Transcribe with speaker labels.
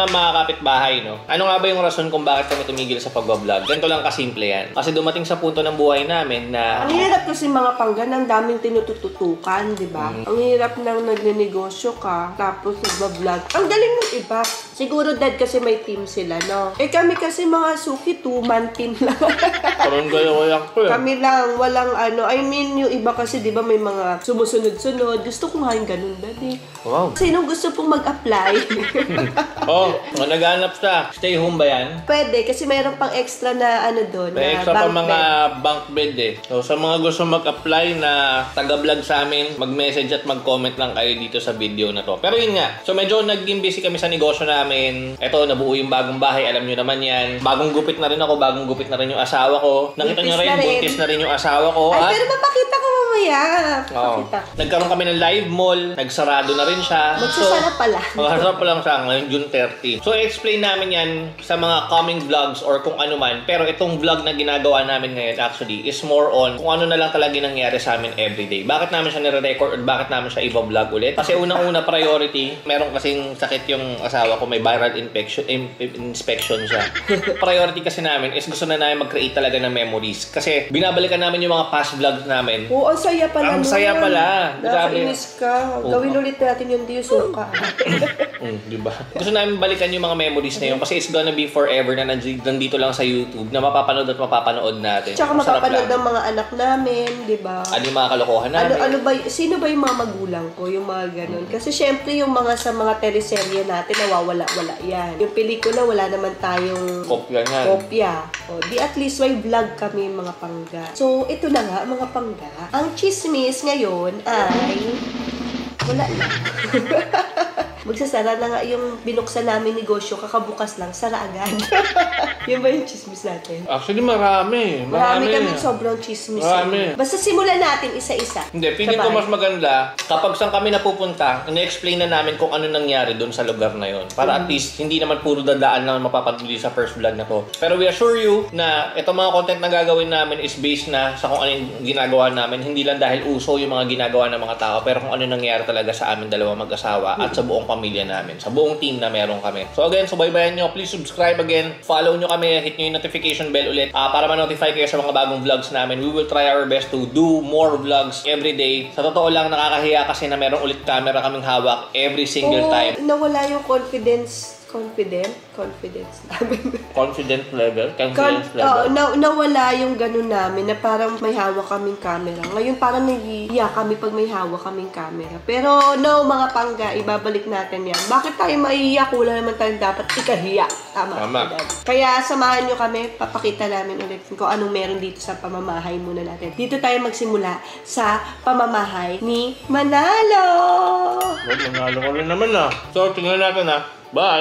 Speaker 1: mga kapitbahay, no? Ano nga ba yung rason kung bakit kami tumigil sa pagbablog? Ganito lang kasimple yan. Kasi dumating sa punto ng buhay namin na...
Speaker 2: Ang hirap kasi mga panggan, ang daming tinutututukan, di ba? Ang hirap nang nagnenegosyo ka, tapos nagbablog. Ang galing ng iba. Siguro dad kasi may team sila, no? Eh kami kasi mga suki, 2-man team lang.
Speaker 1: Parang galaw ko eh.
Speaker 2: Kami lang, walang ano. I mean, yung iba kasi, di ba, may mga sumusunod-sunod. Gusto ko nga yung ganun, dad eh.
Speaker 1: Wow.
Speaker 2: Sinong gusto pong mag-apply?
Speaker 1: Naghanap sa stay home ba yan?
Speaker 2: Pwede, kasi mayroon pang extra na ano doon.
Speaker 1: May extra pa mga bunk bed eh. So sa mga gusto mag-apply na taga-vlog sa amin, mag-message at mag-comment lang kayo dito sa video na to. Pero yun nga, so medyo naging busy kami sa negosyo namin. Eto, nabuo yung bagong bahay, alam nyo naman yan. Bagong gupit na rin ako, bagong gupit na rin yung asawa ko. Nakita nyo rin, buntis na rin yung asawa ko.
Speaker 2: Ay, pero mapakita ko mamaya.
Speaker 1: Pakita. Nagkaroon kami ng live mall, nagsarado na rin siya.
Speaker 2: Magsasara pala.
Speaker 1: Magsasara pa lang siya ngayon, June 30. So, explain namin yan sa mga coming vlogs or kung ano man. Pero itong vlog na ginagawa namin ngayon actually is more on kung ano na lang talaga nangyari sa amin everyday. Bakit namin siya nire-record or bakit namin siya i-vlog ulit? Kasi unang-una priority, meron kasing sakit yung asawa ko, may viral inspection siya. Priority kasi namin is gusto na namin mag-create talaga ng memories. Kasi binabalikan namin yung mga past vlogs namin.
Speaker 2: Oo, ang saya pala.
Speaker 1: Ang saya pala.
Speaker 2: Nakainis ka. Gawin ulit natin yung Diyosuka.
Speaker 1: Diba? Gusto namin balikan yung mga memories na yun kasi it's gonna be forever na nandito lang sa YouTube na mapapanood at mapapanood natin.
Speaker 2: Tsaka mapapanood ng mga anak namin, di ba?
Speaker 1: Ano yung mga kalokohan namin?
Speaker 2: Sino ba yung mga magulang ko? Yung mga ganun. Kasi syempre yung mga sa mga teleserye natin, nawawala-wala yan. Yung pelikula, wala naman tayong kopya. O, di at least may vlog kami mga pangga. So, ito na nga mga pangga. Ang chismis ngayon ay wala na. Magsasara na nga yung binuksan namin negosyo, kakabukas lang, sara agad. Yun ba yung chismis natin?
Speaker 1: Actually, marami.
Speaker 2: Marami kami sobrang chismis. Basta simulan natin isa-isa.
Speaker 1: Hindi, feeling ko mas maganda kapag saan kami napupunta, ina-explain na namin kung ano nangyari doon sa lugar na yon. Para at least, hindi naman puro dadaan lang mapapaduli sa first vlog na to. Pero we assure you na itong mga content na gagawin namin is based na sa kung ano yung ginagawa namin. Hindi lang dahil uso yung mga ginagawa ng mga tao, pero kung ano nangyari talaga sa amin dalawang mag-asawa at sa buong pamilya namin, sa buong team na meron kami. So again, subaybayan nyo, please subscribe again, follow nyo kami, hit nyo yung notification bell ulit para ma-notify kayo sa mga bagong vlogs namin. We will try our best to do more vlogs every day. Sa totoo lang, nakakahiya kasi na meron ulit camera kaming hawak every single time.
Speaker 2: Nawala yung confidence namin.
Speaker 1: Confidence level?
Speaker 2: Nawala yung ganun namin na parang may hawak kaming camera. Ngayon parang nahihiya kami pag may hawak kaming camera. Pero no, mga pangga, ibabalik natin yan. Bakit tayo mahihiya? Kulang naman tayo dapat ikahiya. Tama. Kaya samahan nyo kami, papakita namin ulit kung anong meron dito sa pamamahay muna natin. Dito tayo magsimula sa pamamahay ni Manalo!
Speaker 1: Manalo ko rin naman So, tingnan natin Bye!